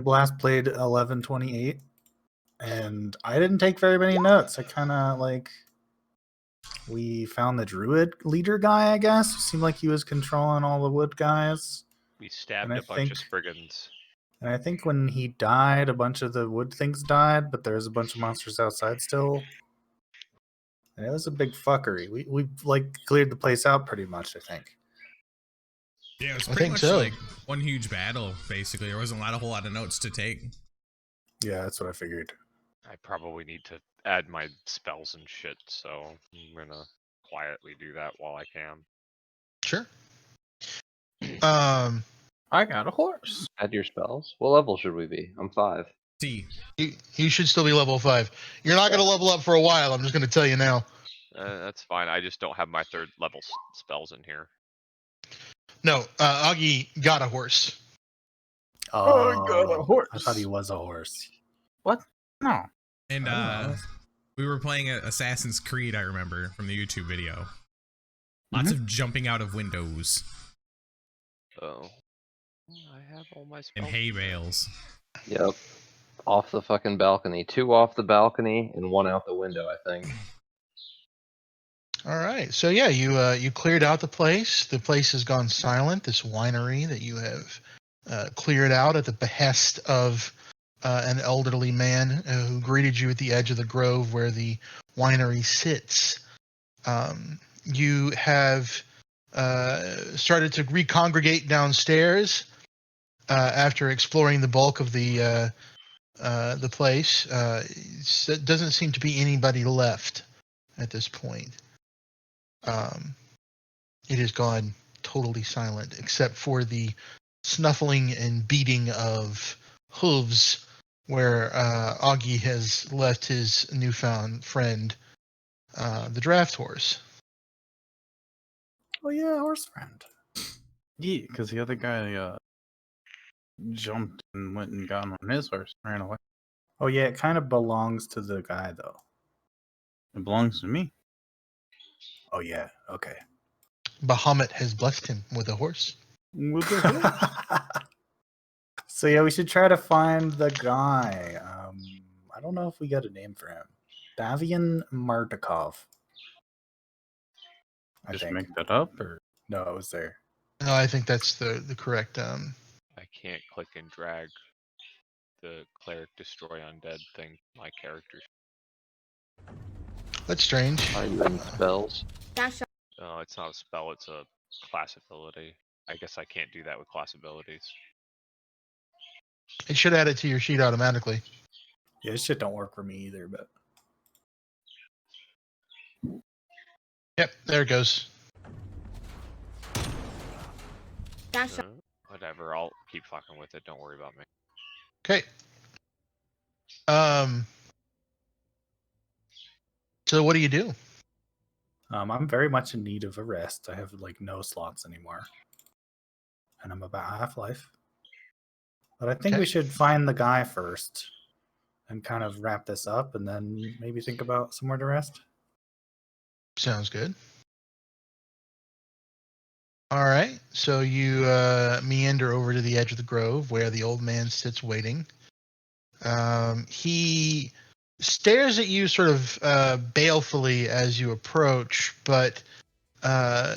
Blast played 1128, and I didn't take very many notes. I kind of like. We found the druid leader guy, I guess. Seemed like he was controlling all the wood guys. We stabbed a bunch of Spriggans. And I think when he died, a bunch of the wood things died, but there's a bunch of monsters outside still. And it was a big fuckery. We like cleared the place out pretty much, I think. Yeah, it was pretty much like one huge battle, basically. There wasn't a whole lot of notes to take. Yeah, that's what I figured. I probably need to add my spells and shit, so I'm gonna quietly do that while I can. Sure. I got a horse. Add your spells. What level should we be? I'm 5. C. You should still be level 5. You're not going to level up for a while. I'm just going to tell you now. That's fine. I just don't have my 3rd level spells in here. No, Augie got a horse. Oh, I got a horse. I thought he was a horse. What? No. And we were playing Assassin's Creed, I remember, from the YouTube video. Lots of jumping out of windows. Oh. I have all my spells. And hay bales. Yep. Off the fucking balcony. 2 off the balcony and 1 out the window, I think. All right. So yeah, you cleared out the place. The place has gone silent. This winery that you have cleared out at the behest of an elderly man who greeted you at the edge of the grove where the winery sits. You have started to recongregate downstairs after exploring the bulk of the place. It doesn't seem to be anybody left at this point. It has gone totally silent, except for the snuffling and beating of hooves where Augie has left his newfound friend, the draft horse. Oh yeah, horse friend. Yeah, because the other guy jumped and went and got on his horse and ran away. Oh yeah, it kind of belongs to the guy though. It belongs to me. Oh yeah, okay. Bahamut has blessed him with a horse. So yeah, we should try to find the guy. I don't know if we got a name for him. Davian Martikov. Just make that up, or no, it was there. No, I think that's the correct. I can't click and drag the cleric destroy undead thing. My character. That's strange. Are you in spells? No, it's not a spell. It's a class ability. I guess I can't do that with class abilities. It should add it to your sheet automatically. Yeah, this shit don't work for me either, but. Yep, there it goes. Whatever, I'll keep fucking with it. Don't worry about me. Okay. So what do you do? I'm very much in need of a rest. I have like no slots anymore, and I'm about half-life. But I think we should find the guy first, and kind of wrap this up, and then maybe think about somewhere to rest. Sounds good. All right, so you meander over to the edge of the grove where the old man sits waiting. He stares at you sort of balefully as you approach, but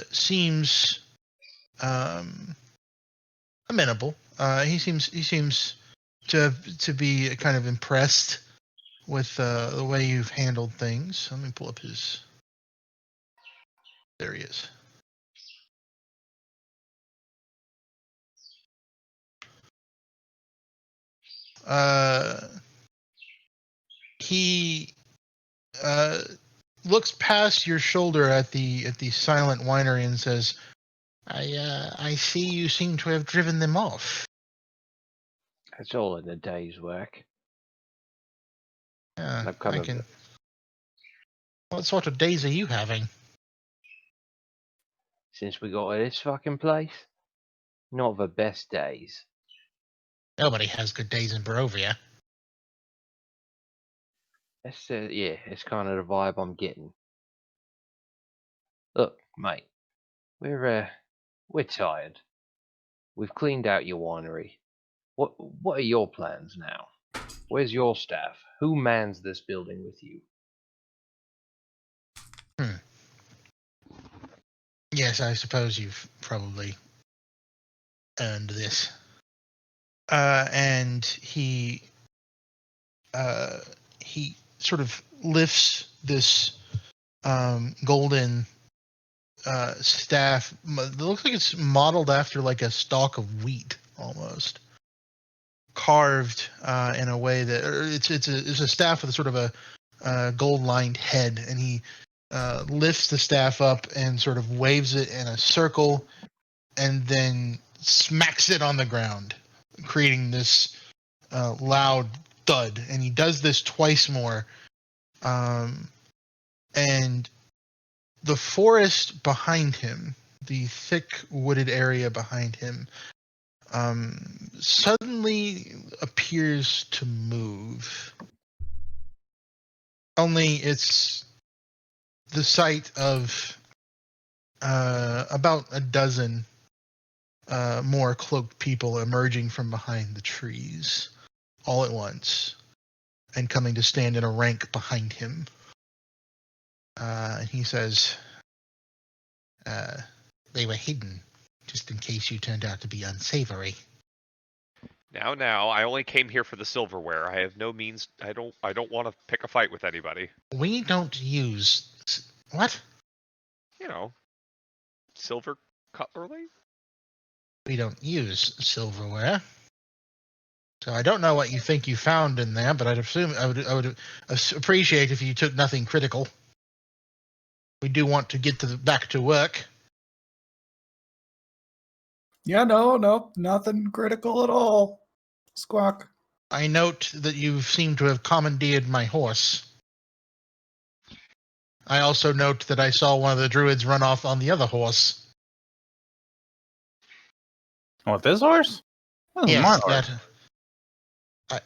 seems amenable. He seems to be kind of impressed with the way you've handled things. Let me pull up his. There he is. He looks past your shoulder at the silent winery and says, I see you seem to have driven them off. It's all in a day's work. I can. What sort of days are you having? Since we got to this fucking place, not the best days. Nobody has good days in Borovia. It's it's kind of the vibe I'm getting. Look, mate, we're tired. We've cleaned out your winery. What are your plans now? Where's your staff? Who mans this building with you? Yes, I suppose you've probably earned this. And he sort of lifts this golden staff. It looks like it's modeled after like a stalk of wheat, almost carved in a way that it's a staff with a sort of a gold-lined head, and he lifts the staff up and sort of waves it in a circle, and then smacks it on the ground, creating this loud thud. And he does this twice more, and the forest behind him, the thick wooded area behind him, suddenly appears to move. Only it's the sight of about a dozen more cloaked people emerging from behind the trees all at once and coming to stand in a rank behind him. And he says, they were hidden just in case you turned out to be unsavory. Now, I only came here for the silverware. I have no means. I don't want to pick a fight with anybody. We don't use what? You know, silver cutlery. We don't use silverware. So I don't know what you think you found in there, but I'd assume I would appreciate if you took nothing critical. We do want to get back to work. Yeah, no, nothing critical at all. Squawk. I note that you seem to have commandeered my horse. I also note that I saw one of the druids run off on the other horse. What, this horse? That was my Yes, horse.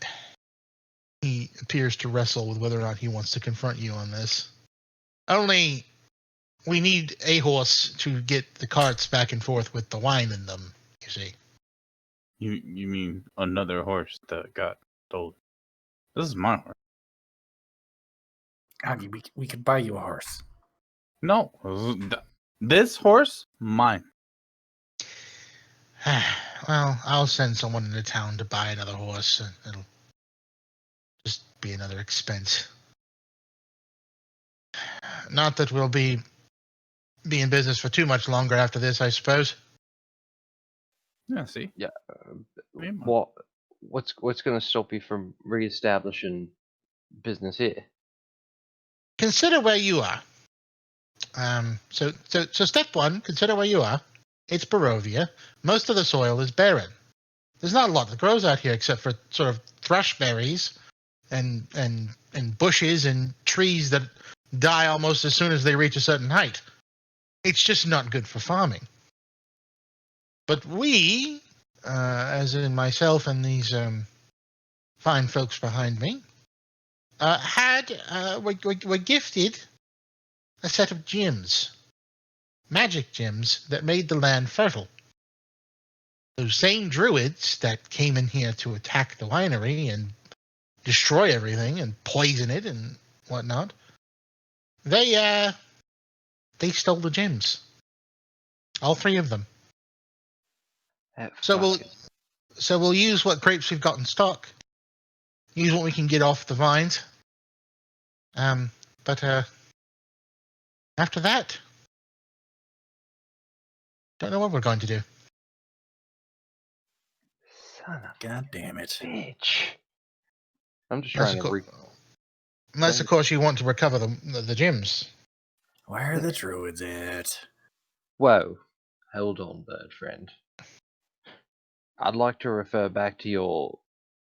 he appears to wrestle with whether or not he wants to confront you on this. Only we need a horse to get the carts back and forth with the wine in them, you see. You mean another horse that got stolen? This is my horse. Aggie, we could buy you a horse. No, this horse, mine. Well, I'll send someone into town to buy another horse, and it'll just be another expense. Not that we'll be in business for too much longer after this, I suppose. Yeah, see? Yeah. Pretty much. What's going to stop you from reestablishing business here? Consider where you are. So step one, consider where you are. It's Borovia. Most of the soil is barren. There's not a lot that grows out here except for sort of thrush berries and bushes and trees that die almost as soon as they reach a certain height. It's just not good for farming. But we, as in myself and these fine folks behind me, were gifted a set of gems, magic gems that made the land fertile. Those same druids that came in here to attack the winery and destroy everything and poison it and whatnot, they stole the gems, all three of them. So we'll use what grapes we've got in stock, use what we can get off the vines. But after that, don't know what we're going to do. Son of God damn it. a bitch. I'm just Unless, trying to. unless of course, you want to recover the gems. Where are the druids at? Whoa. Hold on, bird friend. I'd like to refer back to your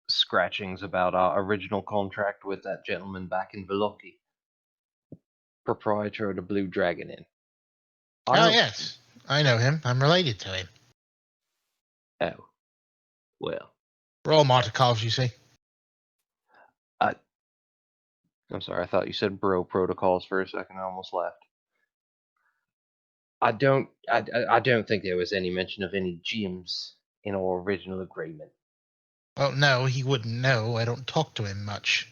scratchings about our original contract with that gentleman back in Vallaki, proprietor of the Blue Dragon Inn. Yes, I know him. I'm related to him. Oh. Well. We're all Martikovs, you see. I'm sorry, I thought you said bro protocols for a second. I almost laughed. I don't think there was any mention of any gems in our original agreement. Well, no, he wouldn't know. I don't talk to him much.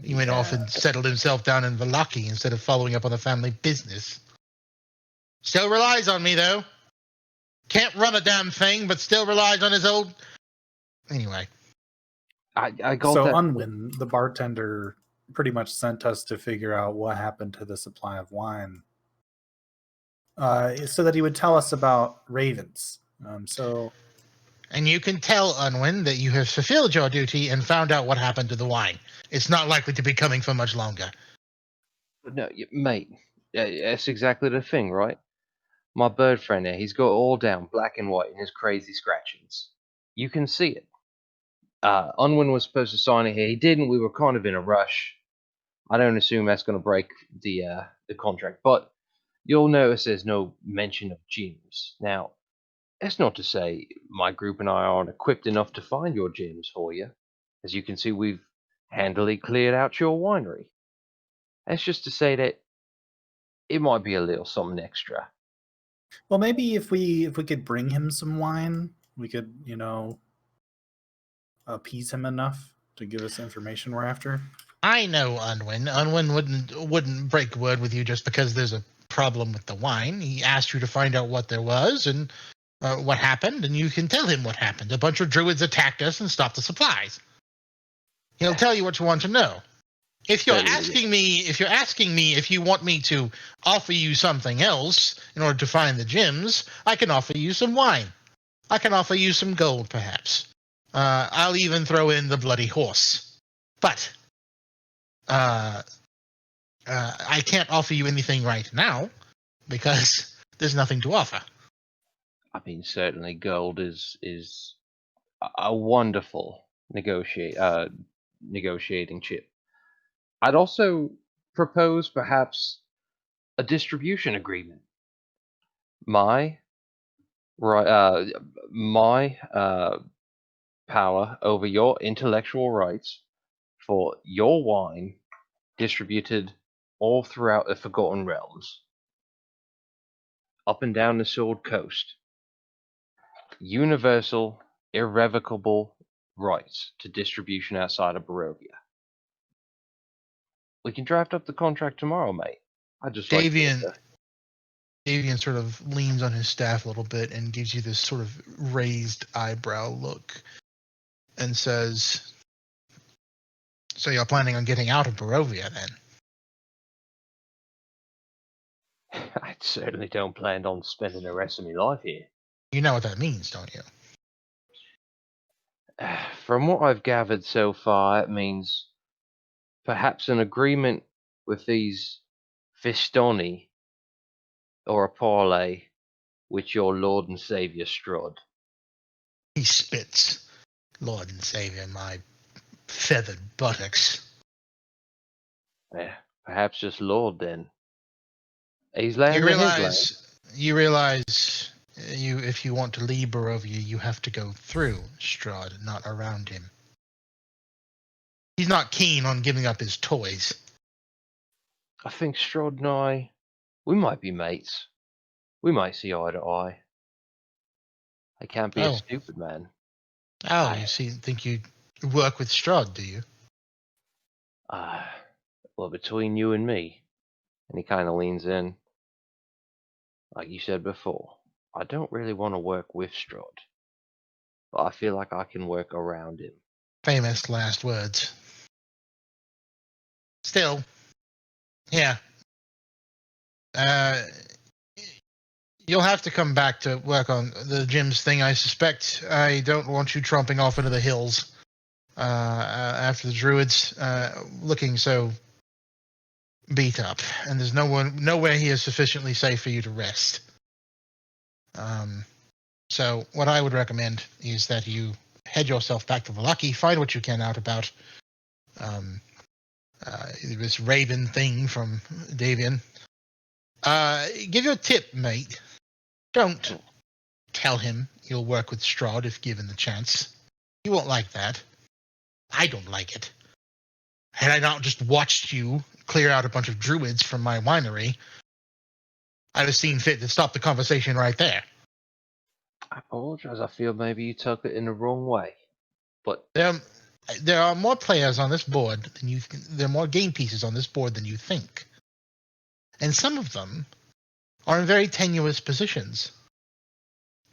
He went off Yeah. and settled himself down in Vallaki instead of following up on the family business. Still relies on me, though. Can't run a damn thing, but still relies on his old... Anyway. I got So that. Unwin, the bartender, pretty much sent us to figure out what happened to the supply of wine, so that he would tell us about ravens. And you can tell Unwin that you have fulfilled your duty and found out what happened to the wine. It's not likely to be coming for much longer. No, mate, that's exactly the thing, right? My bird friend there, he's got it all down, black and white, in his crazy scratchings. You can see it. Unwin was supposed to sign it here. He didn't. We were kind of in a rush. I don't assume that's going to break the contract, but you'll notice there's no mention of gems. Now, that's not to say my group and I aren't equipped enough to find your gems for you. As you can see, we've handily cleared out your winery. That's just to say that it might be a little something extra. Well, maybe if we could bring him some wine, we could, appease him enough to give us the information we're after. I know Unwin. Unwin wouldn't break word with you just because there's a problem with the wine. He asked you to find out what there was and what happened, and you can tell him what happened. A bunch of druids attacked us and stopped the supplies. He'll tell you what you want to know. If you're asking me if you want me to offer you something else in order to find the gems, I can offer you some wine. I can offer you some gold, perhaps. I'll even throw in the bloody horse. But I can't offer you anything right now because there's nothing to offer. I mean, certainly gold is a wonderful negotiating chip. I'd also propose perhaps a distribution agreement. My power over your intellectual rights for your wine distributed all throughout the Forgotten Realms, up and down the Sword Coast. Universal, irrevocable rights to distribution outside of Borovia. We can draft up the contract tomorrow, mate. I just Davian sort of leans on his staff a little bit and gives you this sort of raised eyebrow look and says, "So you're planning on getting out of Borovia then?" I certainly don't plan on spending the rest of my life here. You know what that means, don't you? From what I've gathered so far, it means perhaps an agreement with these Vistoni or a parley with your Lord and Savior Strahd. He spits. "Lord and Savior, my feathered buttocks." Perhaps just Lord then. He's landing his land. You realize if you want to leave Borovia, you have to go through Strahd, not around him. He's not keen on giving up his toys. I think Strahd and I, we might be mates. We might see eye to eye. I can't be a stupid man. Oh, think you work with Strahd, do you? Well, between you and me, and he kind of leans in. Like you said before, I don't really want to work with Strahd, but I feel like I can work around him. Famous last words. Still, yeah. You'll have to come back to work on the gyms thing, I suspect. I don't want you tromping off into the hills after the druids looking so beat up, and there's nowhere here sufficiently safe for you to rest. So what I would recommend is that you head yourself back to Vallaki, find what you can out about this raven thing from Davian. Give you a tip, mate. Don't tell him you'll work with Strahd if given the chance. He won't like that. I don't like it. Had I not just watched you clear out a bunch of druids from my winery, I'd have seen fit to stop the conversation right there. I apologize. I feel maybe you took it in the wrong way. But There are more players on this board than you. There are more game pieces on this board than you think, and some of them are in very tenuous positions.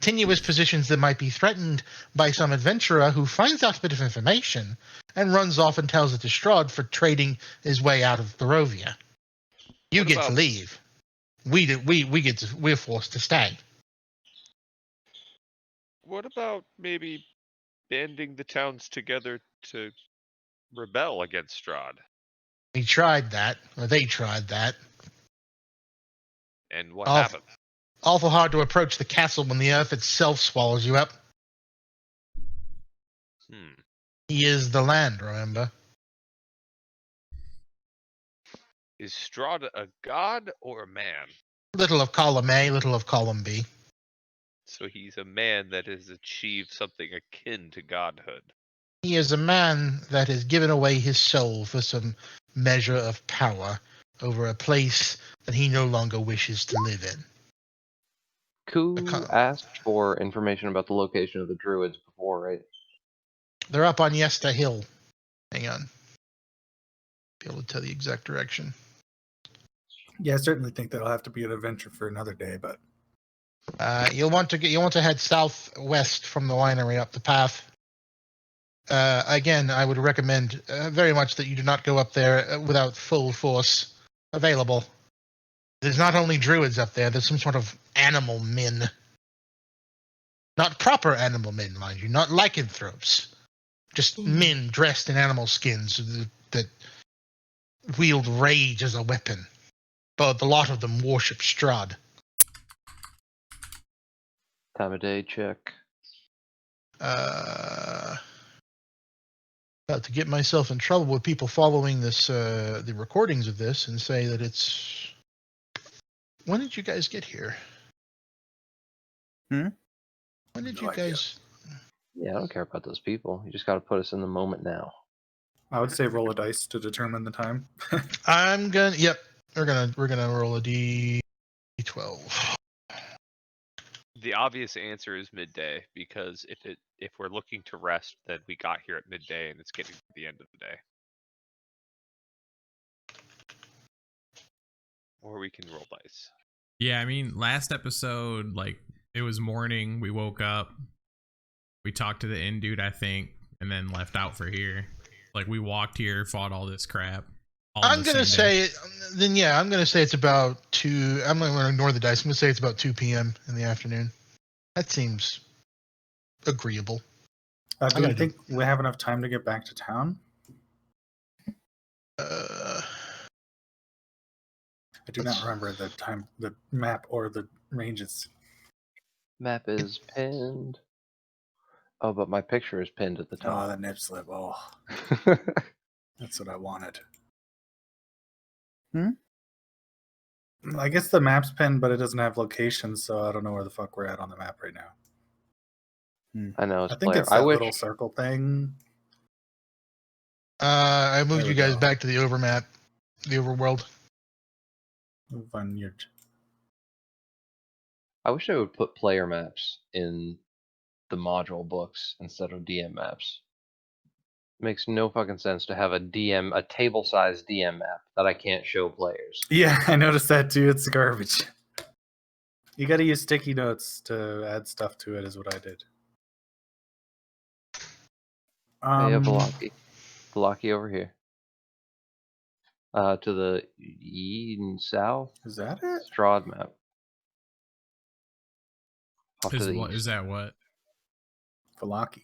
Tenuous positions that might be threatened by some adventurer who finds out a bit of information and runs off and tells it to Strahd for trading his way out of Borovia. You What get to about- leave. We're forced to stay. What about maybe banding the towns together to rebel against Strahd? We tried that, or they tried that. And what Oh. happened? Awful hard to approach the castle when the earth itself swallows you up. He is the land, remember? Is Strahd a god or a man? Little of column A, little of column B. So he's a man that has achieved something akin to godhood. He is a man that has given away his soul for some measure of power over a place that he no longer wishes to live in. Ku Become- asked for information about the location of the Druids before, right? They're up on Yesterhill. Hang on. Be able to tell the exact direction. Yeah, I certainly think that'll have to be an adventure for another day, but You'll want to head southwest from the winery up the path. Again, I would recommend very much that you do not go up there without full force available. There's not only druids up there, there's some sort of animal men. Not proper animal men, mind you, not lycanthropes. Just men dressed in animal skins that wield rage as a weapon. But the lot of them worship Strahd. Time of day check. About to get myself in trouble with people following this, the recordings of this, and say that it's. When did you guys get here? Hmm? When did No you idea. guys? Yeah, I don't care about those people. You just got to put us in the moment now. I would say roll a dice to determine the time. I'm gonna. Yep, we're gonna roll a d12. The obvious answer is midday, because if we're looking to rest, then we got here at midday and it's getting to the end of the day. Or we can roll dice. Yeah, I mean, last episode, like, it was morning. We woke up. We talked to the inn dude, I think, and then left out for here. Like, we walked here, fought all this crap. all I'm in the gonna same day. say. Then yeah, I'm gonna say it's about 2. I'm gonna ignore the dice. I'm gonna say it's about 2 p.m. in the afternoon. That seems agreeable. Do gotta you do- think we have enough time to get back to town? I do not remember the time, the map, or the ranges. Map is pinned. Oh, but my picture is pinned at the Oh, top. that nip slip. Oh, that's what I wanted. I guess the map's pinned, but it doesn't have locations, so I don't know where the fuck we're at on the map right now. I know it's I think player. it's that I wish little circle thing. I moved There you we guys go. back to the overmap, the overworld. Vineyard. I wish I would put player maps in the module books instead of DM maps. Makes no fucking sense to have a table-sized DM map that I can't show players. Yeah, I noticed that too. It's garbage. You got to use sticky notes to add stuff to it, is what I did. Hey, Vallaki. Vallaki over here. To the south. Is that it? Strahd map. Off to Is, the what, east. is that what? Vallaki.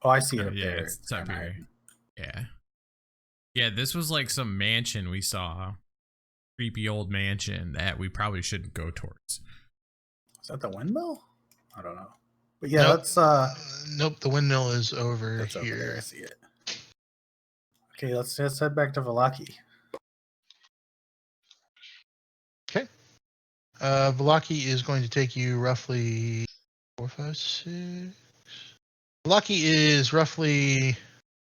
Oh, I see it up Yeah, there. it's up kinda here. hiding. Yeah. Yeah, this was like some mansion we saw. Creepy old mansion that we probably shouldn't go towards. Is that the windmill? I don't know. But yeah, Nope. let's Nope, the windmill is over that's over there. here. I see it. Okay, let's head back to Vallaki. Okay. Vallaki is going to take you roughly 4, 5, 6. Vallaki is roughly.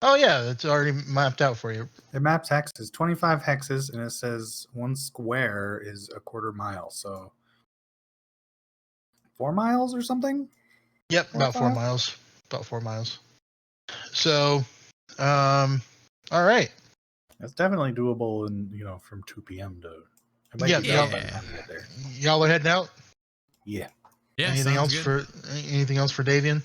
Oh yeah, it's already mapped out for you. It maps hexes, 25 hexes, and it says 1 square is a quarter mile. So 4 miles or something? Yep, 4 or about 4 5? miles. About 4 miles. So, all right. That's definitely doable in, from 2 p.m. to. It might Yeah, be yeah. dark by the time we get there. Y'all are heading out. Yeah. Yeah, Anything sounds else good. anything else for Davian?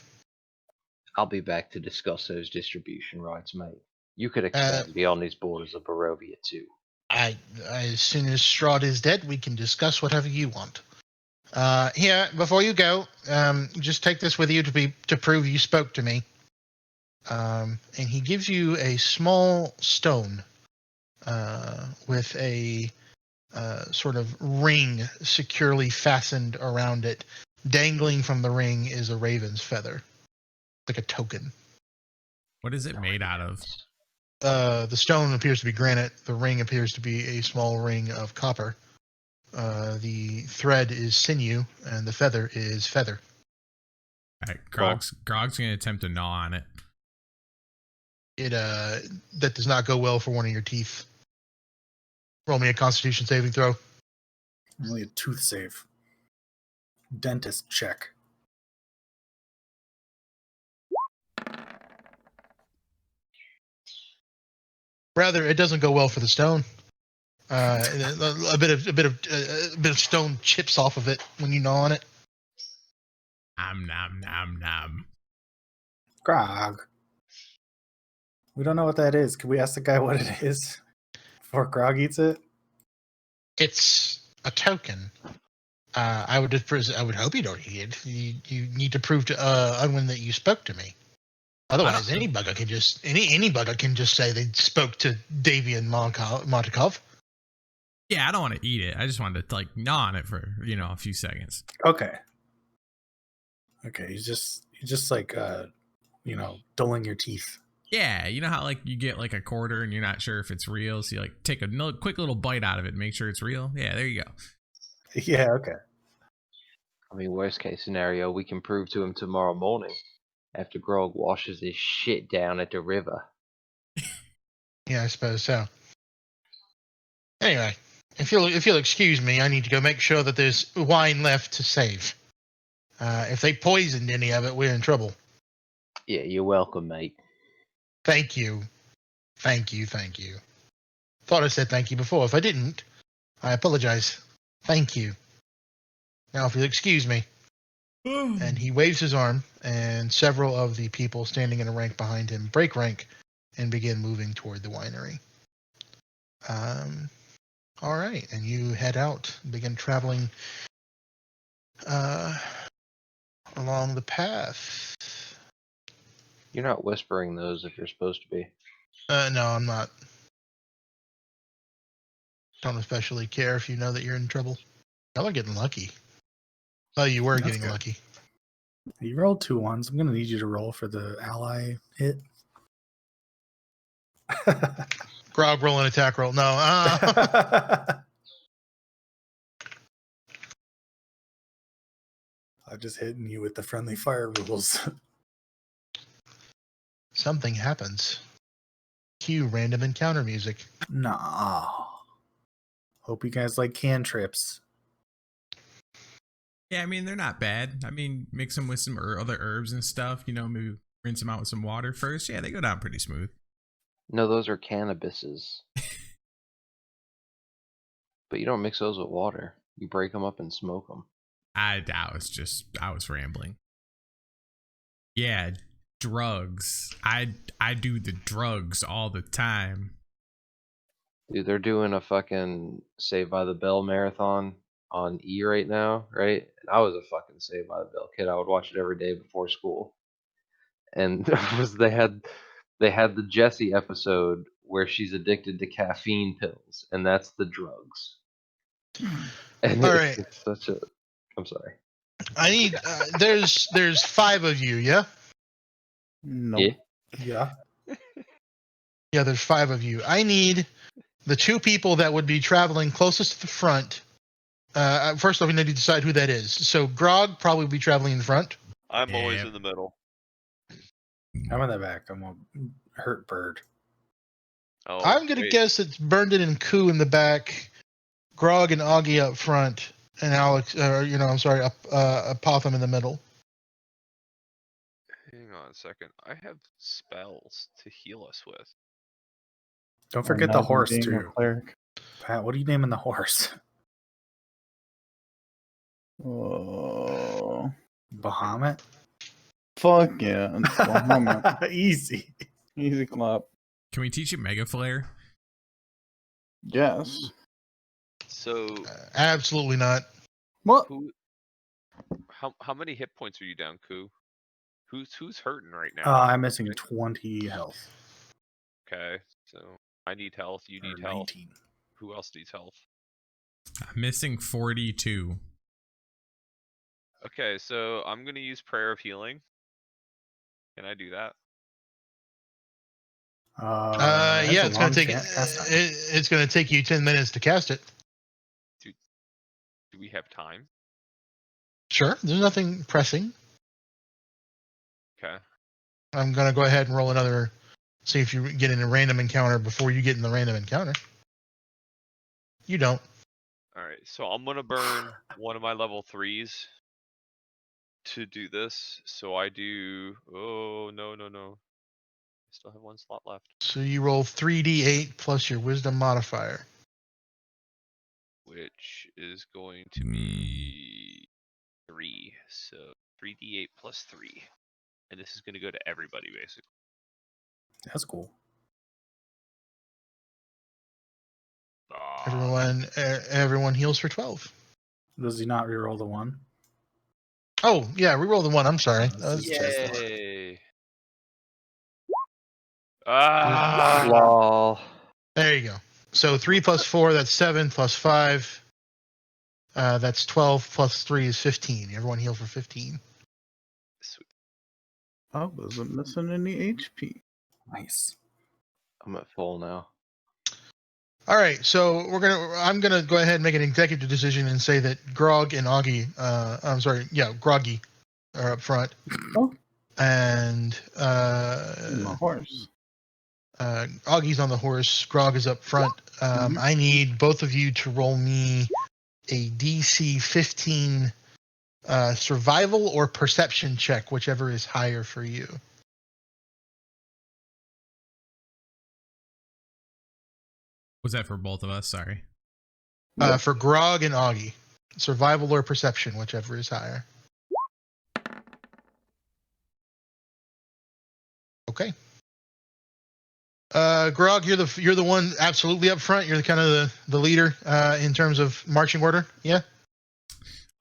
I'll be back to discuss those distribution rights, mate. You could expand beyond these borders of Borovia too. As soon as Strahd is dead, we can discuss whatever you want. Here, before you go, just take this with you to prove you spoke to me. And he gives you a small stone with a sort of ring securely fastened around it. Dangling from the ring is a raven's feather, like a token. What is it made out of? The stone appears to be granite. The ring appears to be a small ring of copper. The thread is sinew, and the feather is feather. All right, Grog's gonna attempt to gnaw on it. That does not go well for one of your teeth. Roll me a Constitution saving throw. Only a tooth save. Dentist check. Rather, it doesn't go well for the stone. A bit of stone chips off of it when you gnaw on it. Nom. Grog. We don't know what that is. Can we ask the guy what it is before Grog eats it? It's a token. I would hope you don't eat it. You need to prove to Unwin that you spoke to me. Otherwise, any bugger can just say they spoke to Davian Martikov. Yeah, I don't want to eat it. I just wanted to gnaw on it for a few seconds. Okay. He's just dulling your teeth. Yeah, you know how you get a quarter and you're not sure if it's real, so you take a quick little bite out of it and make sure it's real. Yeah, there you go. Yeah, okay. I mean, worst case scenario, we can prove to him tomorrow morning after Grog washes his shit down at the river. Yeah, I suppose so. Anyway, if you'll excuse me, I need to go make sure that there's wine left to save. If they poisoned any of it, we're in trouble. Yeah, you're welcome, mate. Thank you. Thought I said thank you before. If I didn't, I apologize. Thank you. Now, if you'll excuse me. And he waves his arm, and several of the people standing in a rank behind him break rank and begin moving toward the winery. All right, and you head out, begin traveling along the path. You're not whispering those if you're supposed to be. No, I'm not. Don't especially care if you know that you're in trouble. Y'all are getting lucky. Oh, you were getting lucky. You rolled 2 ones. I'm going to need you to roll for the ally hit. Grog, roll an attack roll. No. I'm just hitting you with the friendly fire rules. Something happens. Cue random encounter music. Nah. Hope you guys like cantrips. Yeah, I mean, they're not bad. I mean, mix them with some other herbs and stuff, maybe rinse them out with some water first. Yeah, they go down pretty smooth. No, those are cannabises. But you don't mix those with water. You break them up and smoke them. I was rambling. Yeah, drugs. I do the drugs all the time. Dude, they're doing a fucking Saved by the Bell marathon on E right now, right? And I was a fucking Saved by the Bell kid. I would watch it every day before school. And they had the Jessie episode where she's addicted to caffeine pills, and that's the drugs. And all right. It's such a. I'm sorry. I need. There's 5 of you. Yeah. Nope. Yeah. Yeah. There's 5 of you. I need the 2 people that would be traveling closest to the front. First off, we need to decide who that is. So Grog probably will be traveling in front. I'm always in the middle. I'm in the back. I'm a hurt bird. Oh, I'm gonna guess it's Berndon and Koo in the back, Grog and Augie up front, and Alex. Apotham in the middle. Hang on a second. I have spells to heal us with. Don't forget the Imagine horse being a too. cleric. Pat, what are you naming the horse? Oh, Bahamut? fuck yeah. It's Bahamut. Easy. Easy clap. Can we teach it Mega Flare? Yes. So Absolutely not. What? who? How many hit points are you down, Ku? Who's hurting right now? I'm missing 20 health. Okay, so I need health. You Or need health. 19. Who else needs health? I'm missing 42. Okay, so I'm gonna use Prayer of Healing. Can I do that? That's Yeah, a it's gonna long take cast time. it's gonna take you 10 minutes to cast it. Do we have time? Sure, there's nothing pressing. Okay. I'm gonna go ahead and roll another. See if you get in a random encounter before you get in the random encounter. You don't. All right, so I'm gonna burn one of my level 3s to do this. So I do. Oh no. Still have one slot left, So you roll 3d8 plus your wisdom modifier. which is going to be 3. So 3d8 plus 3, and this is gonna go to everybody basically. That's cool. Ah, Everyone heals for 12. Does he not reroll the one? Oh yeah, reroll the one. I'm sorry. This is just luck. yay! Ah, Lol. There you go. So 3 plus 4, that's 7 plus 5. That's 12 plus 3 is 15. Everyone heal for 15. sweet. I wasn't missing any HP. Nice. I'm at full now. All right, so I'm gonna go ahead and make an executive decision and say that Grog and Augie, Groggy, are up front, Oh, and my horse. Augie's on the horse. Grog is up front. I need both of you to roll me a DC 15 survival or perception check, whichever is higher for you. Was that for both of us? Sorry. For Grog and Augie, survival or perception, whichever is higher. Okay. Grog, you're the one absolutely up front. You're the kind of the leader in terms of marching order. Yeah.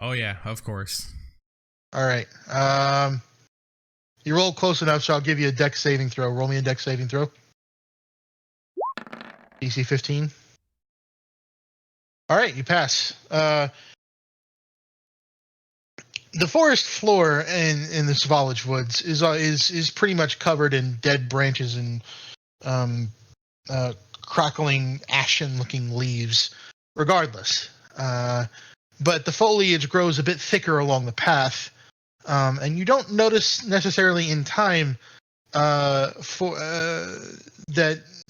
Oh yeah, of course. All right. You rolled close enough, so I'll give you a dex saving throw. Roll me a dex saving throw. DC 15. All right, you pass. The forest floor in the Foliage Woods is pretty much covered in dead branches and crackling, ashen-looking leaves. Regardless, but the foliage grows a bit thicker along the path, and you don't notice necessarily in time that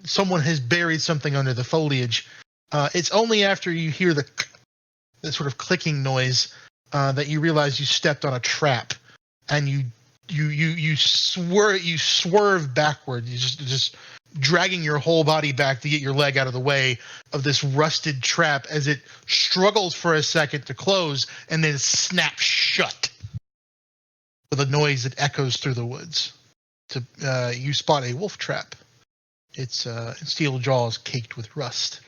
someone has buried something under the foliage. It's only after you hear the sort of clicking noise that you realize you stepped on a trap, and you swerve backward. You just dragging your whole body back to get your leg out of the way of this rusted trap as it struggles for a second to close and then snaps shut with a noise that echoes through the woods. You spot a wolf trap. Its steel jaws caked with rust.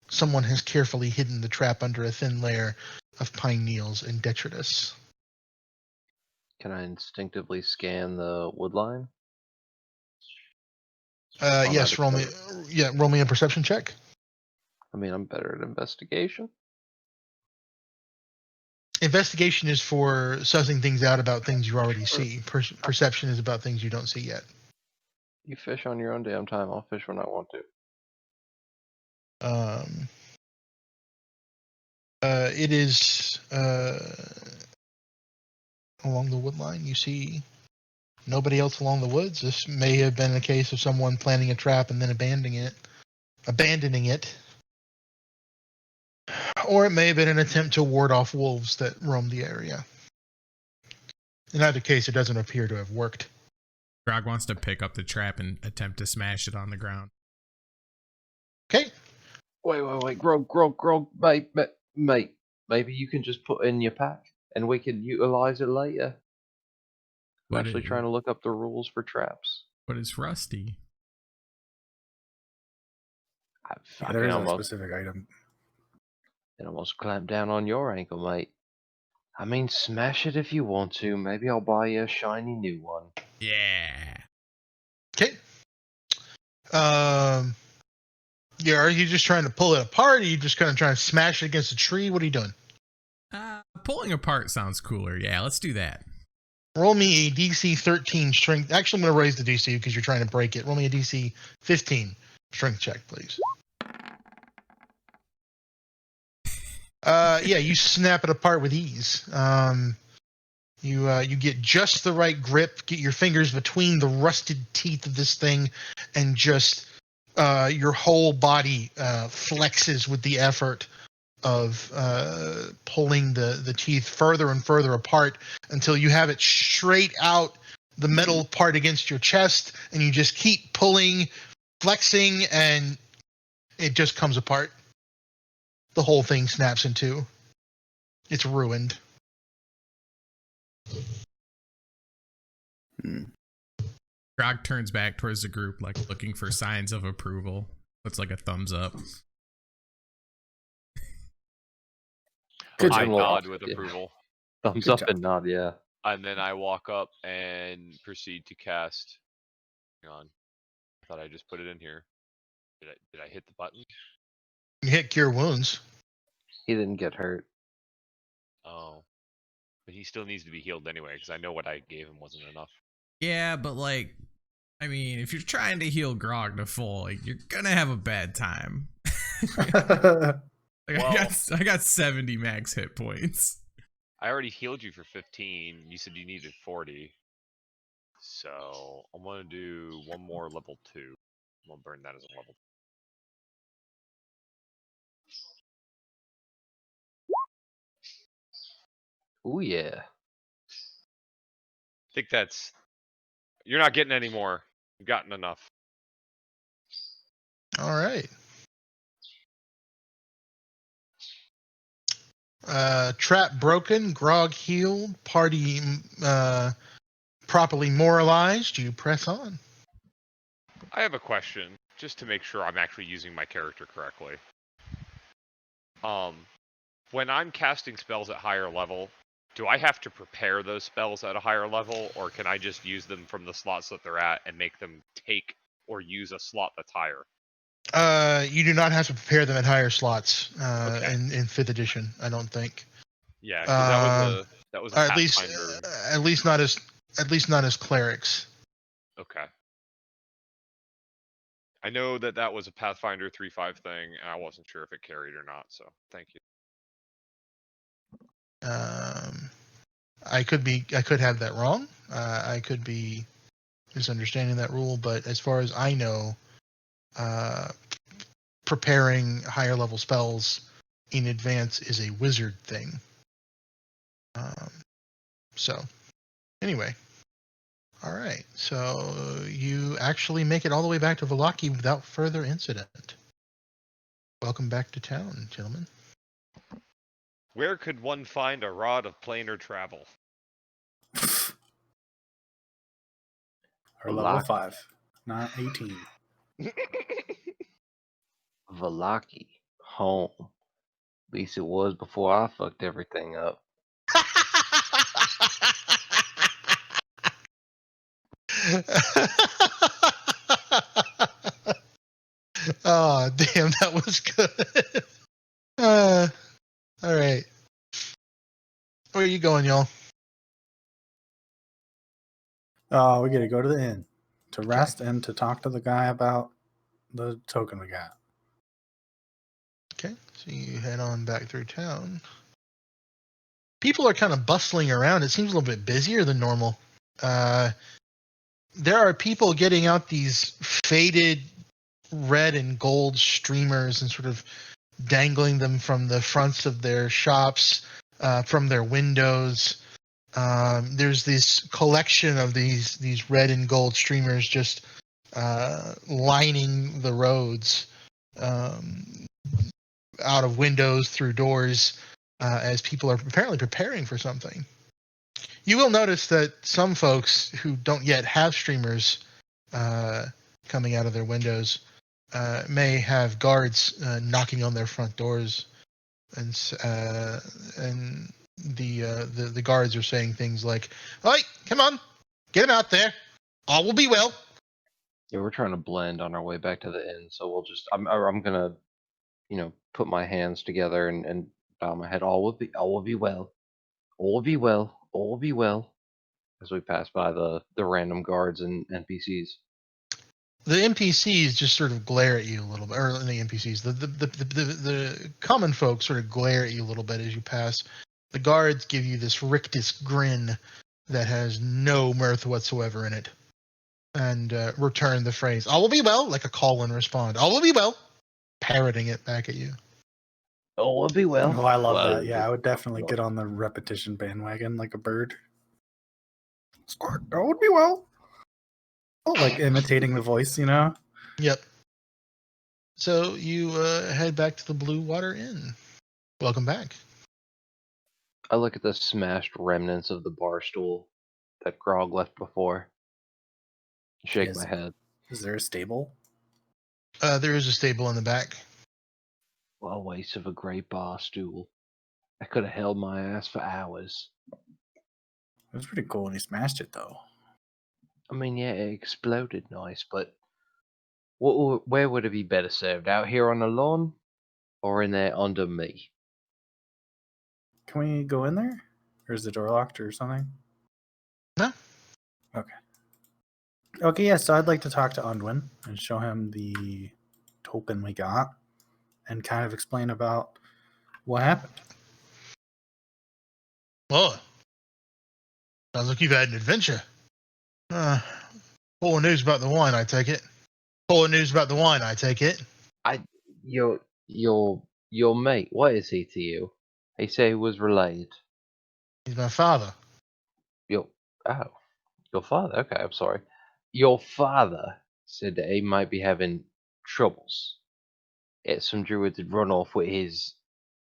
Someone has carefully hidden the trap under a thin layer of pine needles and detritus. Can I instinctively scan the wood line? Yes, roll me a perception check. I mean, I'm better at investigation. Investigation is for sussing things out about things you already see. Perception is about things you don't see yet. You fish on your own damn time. I'll fish when I want to. It is along the wood line. You see nobody else along the woods. This may have been a case of someone planting a trap and then abandoning it. Or it may have been an attempt to ward off wolves that roam the area. In either case, it doesn't appear to have worked. Grog wants to pick up the trap and attempt to smash it on the ground. Okay. Wait, Grog, mate, maybe you can just put in your pack and we can utilize it later. I'm actually trying to look up the rules for traps. But it's rusty. Yeah, there is a specific item. It almost clamped down on your ankle, mate. I mean, smash it if you want to. Maybe I'll buy you a shiny new one. Yeah. Okay. Yeah, are you just trying to pull it apart? Or are you just kind of trying to smash it against a tree? What are you doing? Pulling apart sounds cooler. Yeah, let's do that. Roll me a DC 13 strength. Actually, I'm going to raise the DC because you're trying to break it. Roll me a DC 15 strength check, please. Yeah, you snap it apart with ease. You get just the right grip, get your fingers between the rusted teeth of this thing, and just your whole body flexes with the effort of pulling the teeth further and further apart until you have it straight out the metal part against your chest, and you just keep pulling, flexing, and it just comes apart. The whole thing snaps in two. It's ruined. Grog turns back towards the group, like looking for signs of approval. Looks like a thumbs up. I nod with approval. Thumbs up and nod, yeah. And then I walk up and proceed to cast. Hang on. I thought I just put it in here. Did I hit the button? You hit Cure Wounds. He didn't get hurt. Oh. But he still needs to be healed anyway, because I know what I gave him wasn't enough. Yeah, but like, I mean, if you're trying to heal Grog to full, like, you're gonna have a bad time. Like, Well, I got 70 max hit points. I already healed you for 15. You said you needed 40. So I'm gonna do one more level 2. I'm gonna burn that as a level. Ooh, yeah. I think that's. You're not getting any more. You've gotten enough. All right. Trap broken, Grog healed, party properly moralized. You press on. I have a question, just to make sure I'm actually using my character correctly. When I'm casting spells at higher level, do I have to prepare those spells at a higher level, or can I just use them from the slots that they're at and make them take or use a slot that's higher? You do not have to prepare them at higher slots Okay. in 5th edition, I don't think. Yeah, because that was a at Pathfinder. least not as clerics. Okay. I know that was a Pathfinder 3.5 thing, and I wasn't sure if it carried or not, so thank you. I could have that wrong. I could be misunderstanding that rule, but as far as I know, preparing higher level spells in advance is a wizard thing. So anyway, all right. So you actually make it all the way back to Vallaki without further incident. Welcome back to town, gentlemen. Where could one find a rod of planar travel? Or level 5, not 18. Vallaki, home. At least it was before I fucked everything up. Oh, damn, that was good. All right. Where are you going, y'all? We gotta go to the inn to rest and to talk to the guy about the token we got. Okay, so you head on back through town. People are kind of bustling around. It seems a little bit busier than normal. There are people getting out these faded red and gold streamers and sort of dangling them from the fronts of their shops, from their windows. There's this collection of these red and gold streamers just lining the roads, out of windows, through doors, as people are apparently preparing for something. You will notice that some folks who don't yet have streamers coming out of their windows may have guards knocking on their front doors, and the guards are saying things like, "Oi, come on, get him out there. All will be well." Yeah, we're trying to blend on our way back to the inn, so we'll just. I'm gonna, put my hands together and bow my head. All will be well. All will be well. All will be well. As we pass by the random guards and NPCs. The NPCs just sort of glare at you a little bit, or the NPCs, the common folks sort of glare at you a little bit as you pass. The guards give you this rictus grin that has no mirth whatsoever in it, and return the phrase, "All will be well," like a call and respond. "All will be well," parroting it back at you. All will be well. Oh, I love Well, that. Yeah, I would definitely get on the repetition bandwagon like a bird. That would be well. Oh, like imitating the voice, you know? Yep. So you head back to the Blue Water Inn. Welcome back. I look at the smashed remnants of the bar stool that Grog left before. Shake Yes. my head. Is there a stable? There is a stable in the back. What a waste of a great bar stool. I could have held my ass for hours. It was pretty cool when he smashed it, though. I mean, yeah, it exploded nice, but where would it be better served? Out here on the lawn? Or in there under me? Can we go in there? Or is the door locked or something? No. Okay. Okay, yeah, so I'd like to talk to Unwin and show him the token we got and kind of explain about what happened. Oh, sounds like you've had an adventure. Poor news about the wine, I take it. Poor news about the wine, I take it. Your mate, what is he to you? He said he was related. He's my father. Your father? Okay, I'm sorry. Your father said that he might be having troubles. Some druids had run off with his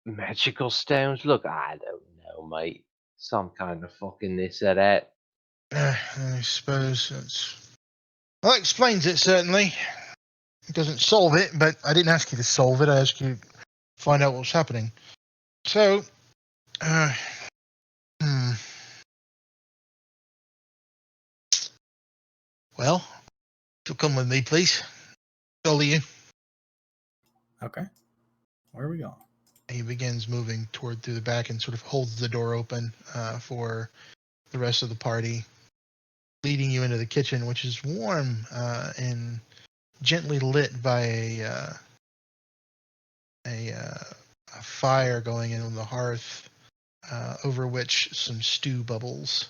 magical stones. Look, I don't know, mate. Some kind of fucking this or that. I suppose that's... Well, that explains it, certainly. It doesn't solve it, but I didn't ask you to solve it. I asked you to find out what's happening. So, Well, you'll come with me, please. All of you. Okay. Where are we going? He begins moving through the back and sort of holds the door open for the rest of the party, leading you into the kitchen, which is warm and gently lit by a fire going in on the hearth, over which some stew bubbles.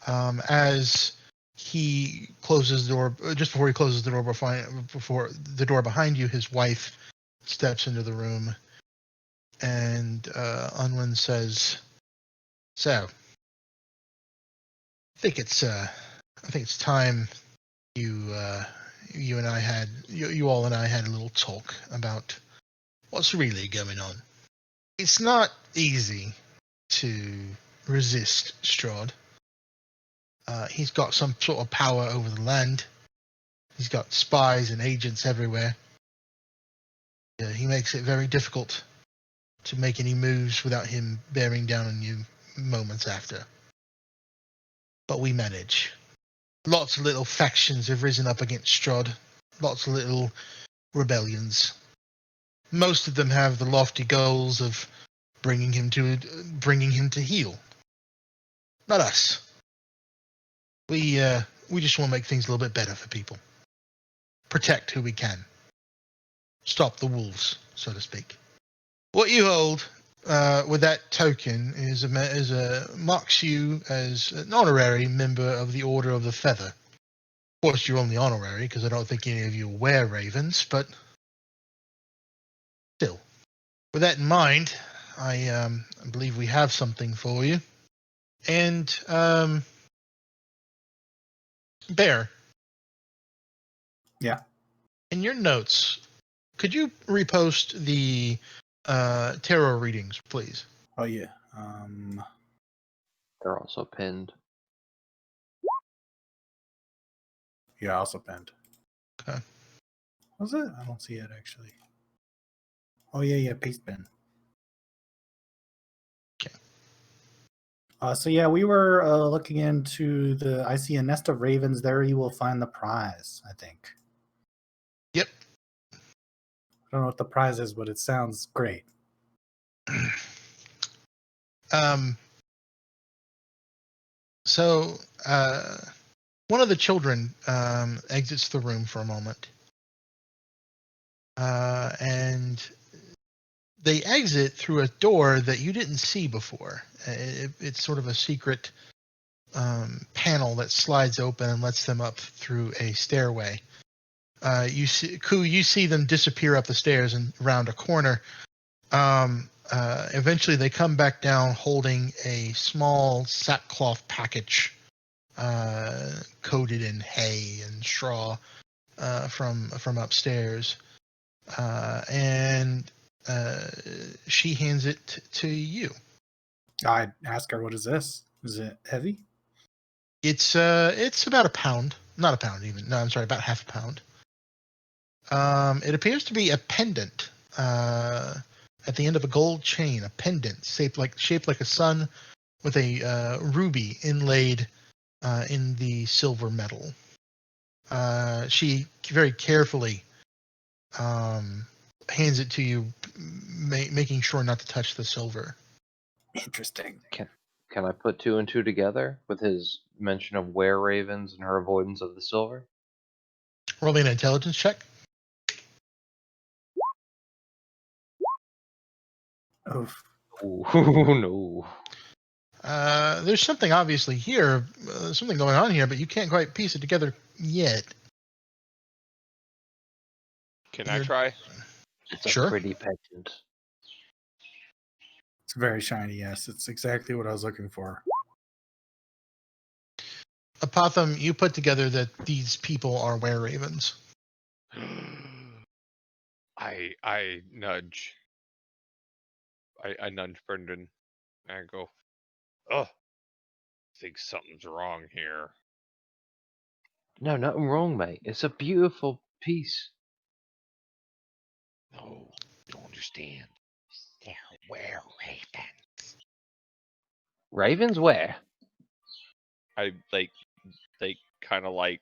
As he closes the door, just before he closes the door, before the door behind you, his wife steps into the room, and Unwin says, "So, I think it's time you all and I had a little talk about what's really going on. It's not easy to resist Strahd. He's got some sort of power over the land. He's got spies and agents everywhere. He makes it very difficult to make any moves without him bearing down on you moments after. But we manage. Lots of little factions have risen up against Strahd. Lots of little rebellions. Most of them have the lofty goals of bringing him to heel. Not us. We just want to make things a little bit better for people. Protect who we can. Stop the wolves, so to speak. What you hold with that token is marks you as an honorary member of the Order of the Feather. Of course, you're only honorary because I don't think any of you wear ravens, but still. With that in mind, I believe we have something for you. And Bear. Yeah. In your notes, could you repost the tarot readings, please? Oh yeah. They're also pinned. Yeah, also pinned. Okay. Was it? I don't see it actually. Oh yeah, paste pin. Okay. So yeah, we were looking into the. I see a nest of ravens. There, you will find the prize. I think. Yep. I don't know what the prize is, but it sounds great. So one of the children exits the room for a moment. And they exit through a door that you didn't see before. It's sort of a secret panel that slides open and lets them up through a stairway. You see them disappear up the stairs and around a corner. Eventually, they come back down holding a small sackcloth package coated in hay and straw from upstairs, and she hands it to you. I ask her, "What is this? Is it heavy?" It's about a pound, not a pound even. No, I'm sorry, about half a pound. It appears to be a pendant at the end of a gold chain, a pendant shaped like a sun with a ruby inlaid in the silver metal. She very carefully hands it to you, making sure not to touch the silver. Interesting. Can I put two and two together with his mention of were ravens and her avoidance of the silver? Roll me an intelligence check. Oof. Ooh, no. There's something obviously here, something going on here, but you can't quite piece it together yet. Can I try? It's Sure. a pretty pendant. It's very shiny. Yes, it's exactly what I was looking for. Apotham, you put together that these people are were-ravens. I nudge. I nudge Berndon. And I go, "Ugh, think something's wrong here." No, nothing wrong, mate. It's a beautiful piece. No, you don't understand. They're were-ravens. Ravens where? I kind of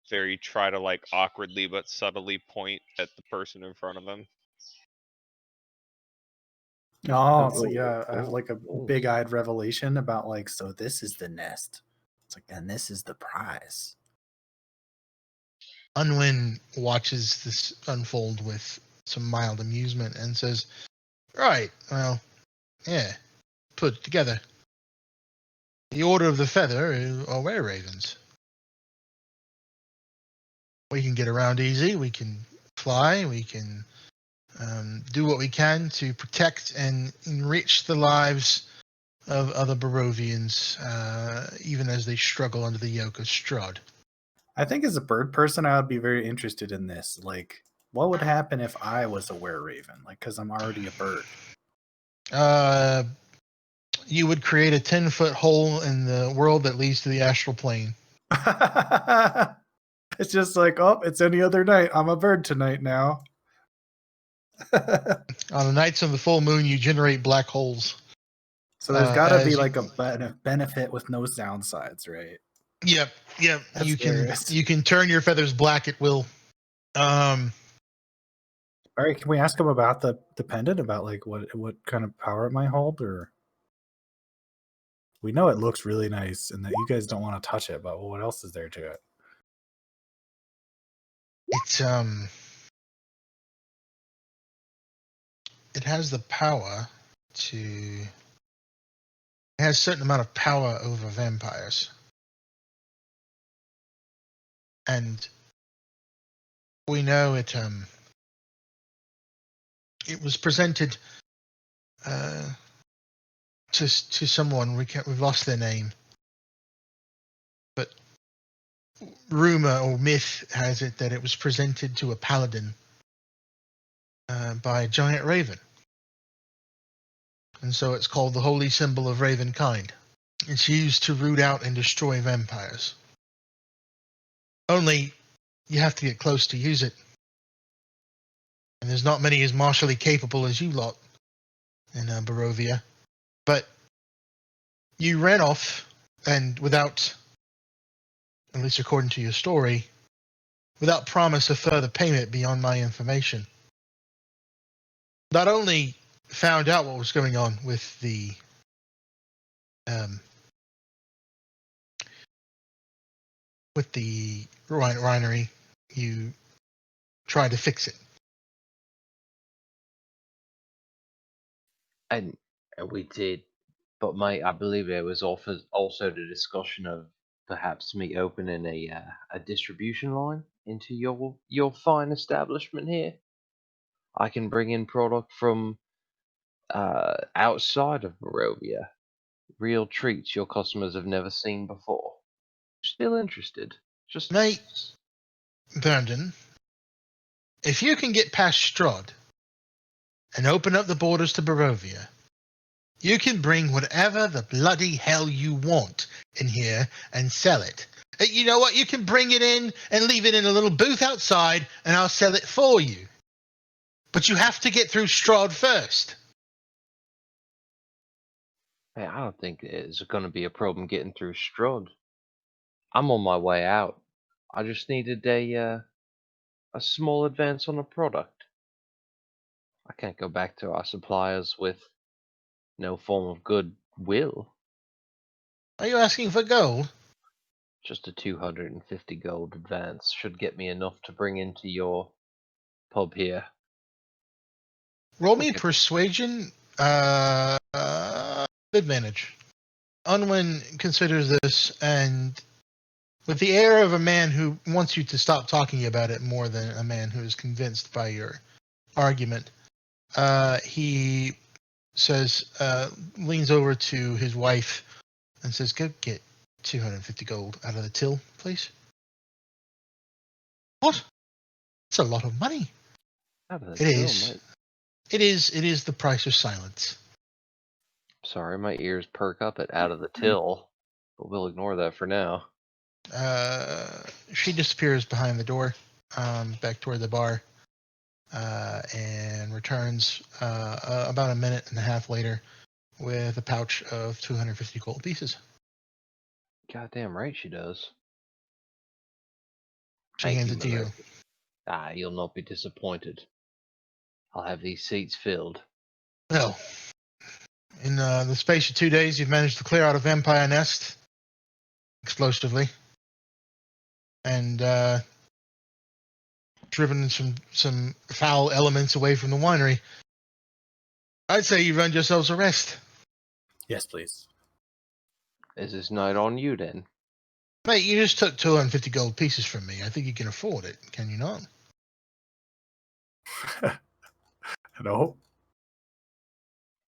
very try to awkwardly but subtly point at the person in front of them. Oh, Oh, so yeah, I have oh, like a oh. big-eyed revelation about so this is the nest. It's like, and this is the prize. Unwin watches this unfold with some mild amusement and says, "Right, well, yeah, put it together. The Order of the Feather are were-ravens. We can get around easy. We can fly. We can do what we can to protect and enrich the lives of other Borovians, even as they struggle under the yoke of Strahd." I think as a bird person, I would be very interested in this. Like, what would happen if I was a were-raven? Because I'm already a bird. You would create a 10-foot hole in the world that leads to the astral plane. It's just like, oh, it's any other night. I'm a bird tonight now. On the nights of the full moon, you generate black holes. So there's got to be as a benefit with no downsides, right? Yep. That's You hilarious. can turn your feathers black at will. All right, can we ask him about the pendant? About what kind of power it might hold, or we know it looks really nice and that you guys don't want to touch it, but what else is there to it? It's it has the power to. It has a certain amount of power over vampires, and we know it. It was presented to someone. We've lost their name, but rumor or myth has it that it was presented to a paladin by a giant raven, and so it's called the holy symbol of ravenkind. It's used to root out and destroy vampires. Only you have to get close to use it, and there's not many as martially capable as you lot in Borovia. But you ran off, and without, at least according to your story, without promise of further payment beyond my information. Not only found out what was going on with the winery, you tried to fix it. And we did, but mate, I believe there was also the discussion of perhaps me opening a distribution line into your fine establishment here. I can bring in product from outside of Borovia, real treats your customers have never seen before. Still interested? Just Mate, Berndon, if you can get past Strahd and open up the borders to Borovia, you can bring whatever the bloody hell you want in here and sell it. You know what? You can bring it in and leave it in a little booth outside, and I'll sell it for you. But you have to get through Strahd first. Hey, I don't think it's going to be a problem getting through Strahd. I'm on my way out. I just needed a small advance on a product. I can't go back to our suppliers with no form of goodwill. Are you asking for gold? Just a 250 gold advance should get me enough to bring into your pub here. Roll me persuasion. Advantage. Unwin considers this, and with the air of a man who wants you to stop talking about it more than a man who is convinced by your argument, he says, leans over to his wife and says, "Go get 250 gold out of the till, please." What? It's a lot of money. Out of the It till, is. mate. It is the price of silence. Sorry, my ears perk up at out of the till, but we'll ignore that for now. She disappears behind the door, back toward the bar, and returns about a minute and a half later with a pouch of 250 gold pieces. Goddamn right she does. She Thank hands you, it to my you. lady. Ah, you'll not be disappointed. I'll have these seats filled. Well, in the space of 2 days, you've managed to clear out a vampire nest explosively, and driven some foul elements away from the winery. I'd say you've earned yourselves a rest. Yes, please. Is this night on you then? Mate, you just took 250 gold pieces from me. I think you can afford it, can you not? No.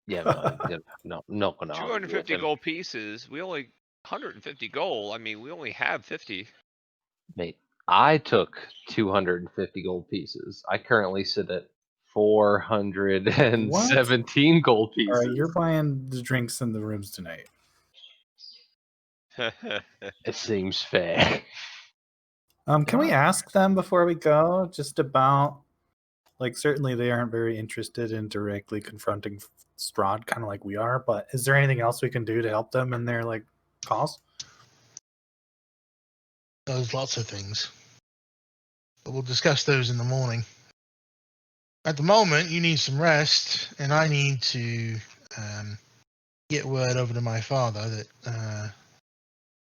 Yeah, but not gonna argue with 250 him. gold pieces. We only 150 gold. I mean, we only have 50. Mate, I took 250 gold pieces. I currently sit at 417 gold All pieces. right, you're buying the drinks in the rooms tonight. It seems fair. Can we ask them before we go just about, like, certainly they aren't very interested in directly confronting Strahd, kind of like we are, but is there anything else we can do to help them in their, like, cause? There's lots of things, but we'll discuss those in the morning. At the moment, you need some rest, and I need to get word over to my father that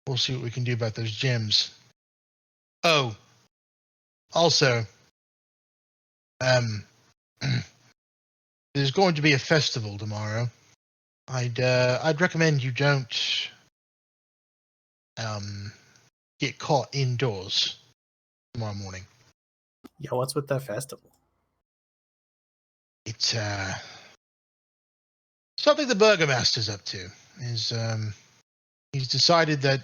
we'll see what we can do about those gems. Oh, also, there's going to be a festival tomorrow. I'd recommend you don't get caught indoors tomorrow morning. Yeah, what's with that festival? It's something the burgomaster's up to. He's decided that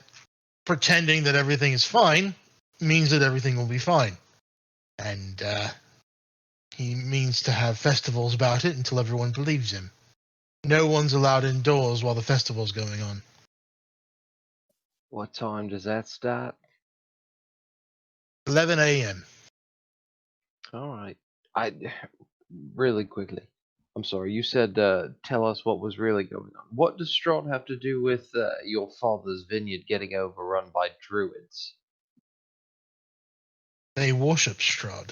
pretending that everything is fine means that everything will be fine. And he means to have festivals about it until everyone believes him. No one's allowed indoors while the festival's going on. What time does that start? 11 a.m. All right. I really quickly. I'm sorry. You said tell us what was really going on. What does Strahd have to do with your father's vineyard getting overrun by druids? They worship Strahd.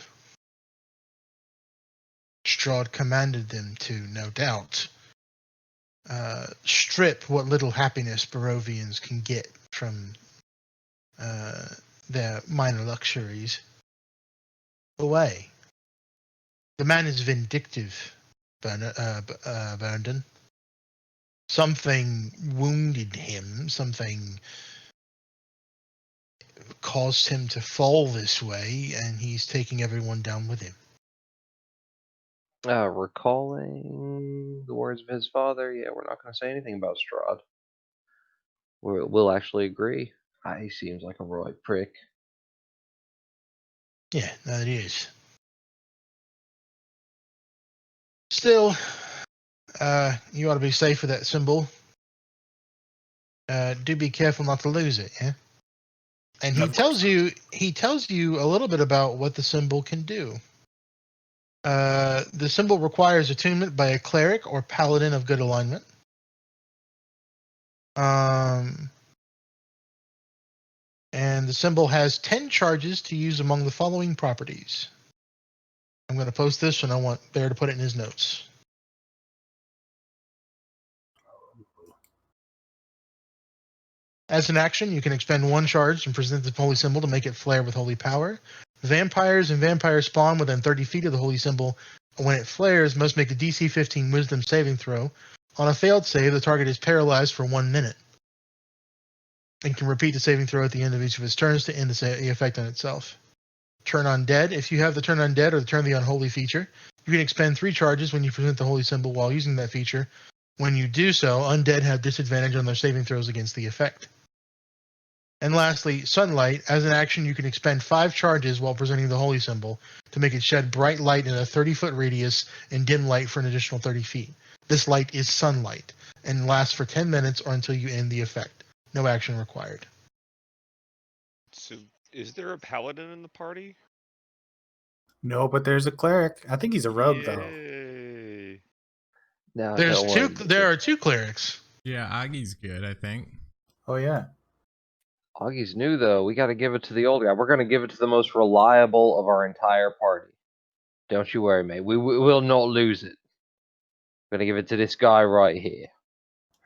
Strahd commanded them to, no doubt, strip what little happiness Borovians can get from their minor luxuries away. The man is vindictive, Berndon. Something wounded him, something caused him to fall this way, and he's taking everyone down with him. Recalling the words of his father, yeah, we're not going to say anything about Strahd. We'll actually agree. He seems like a right prick. Yeah, that is. Still, you ought to be safe with that symbol. Do be careful not to lose it, yeah? And he Of course tells you a little bit about what the symbol can do. The symbol requires attunement by a cleric or paladin of good alignment. And the symbol has 10 charges to use among the following properties. I'm going to post this, and I want Bear to put it in his notes. As an action, you can expend 1 charge and present the holy symbol to make it flare with holy power. Vampires and vampire spawn within 30 feet of the holy symbol when it flares must make a DC 15 wisdom saving throw. On a failed save, the target is paralyzed for 1 minute and can repeat the saving throw at the end of each of its turns to end the effect on itself. Turn Undead. If you have the Turn Undead or the Turn the Unholy feature, you can expend 3 charges when you present the holy symbol while using that feature. When you do so, Undead have disadvantage on their saving throws against the effect. And lastly, Sunlight. As an action, you can expend 5 charges while presenting the holy symbol to make it shed bright light in a 30-foot radius and dim light for an additional 30 feet. This light is sunlight and lasts for 10 minutes or until you end the effect. No action required. So, is there a paladin in the party? No, but there's a cleric. I think he's a rogue though. Yay. Now, There don't are 2 clerics. Yeah, Agi's good, I think. Oh yeah. Augie's new though. We got to give it to the old guy. We're going to give it to the most reliable of our entire party. Don't you worry, mate. We will not lose it. We're going to give it to this guy right here.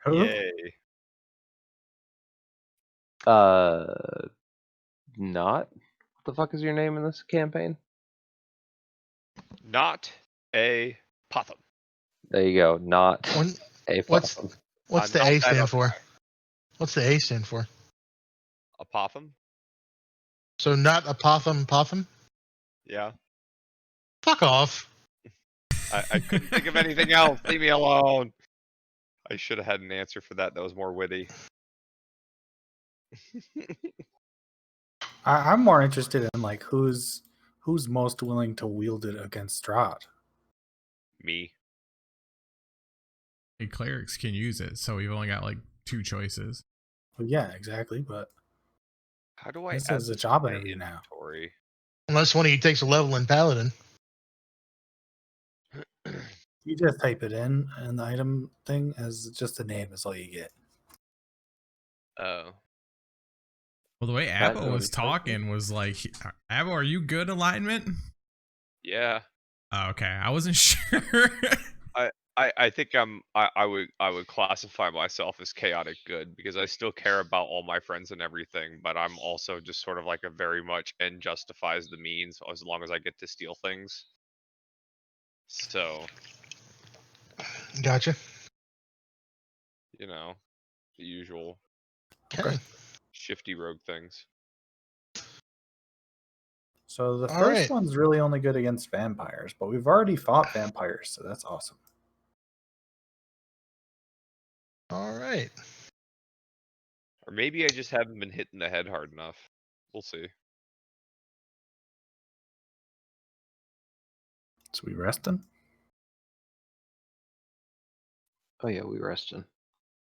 Who? Yay. Not. What the fuck is your name in this campaign? Not a Potham. There you go. Not When- a what's- Potham. What's the Not A that stand other for? guy. What's the A stand for? A Potham? So not Potham? Yeah. Fuck off. I couldn't think of anything else. Leave me alone. I should have had an answer for that. That was more witty. I'm more interested in like who's most willing to wield it against Strahd. Me. Hey, clerics can use it, so we've only got like 2 choices. Well, yeah, exactly. But How do I this add is a this job to my interview now. inventory? Unless one of you takes a level in Paladin. You just type it in, and the item thing as just a name is all you get. Oh. Well, the way That Abbo was notification. talking was like, Abbo, are you good alignment? Yeah. Oh, okay, I wasn't sure. I think I would classify myself as chaotic good because I still care about all my friends and everything, but I'm also just sort of like a very much end justifies the means as long as I get to steal things. So, Gotcha. you know, the usual Okay. shifty rogue things. So the All first right. one's really only good against vampires, but we've already fought vampires, so that's awesome. All right. Or maybe I just haven't been hitting the head hard enough. We'll see. So we resting? Oh yeah, we resting.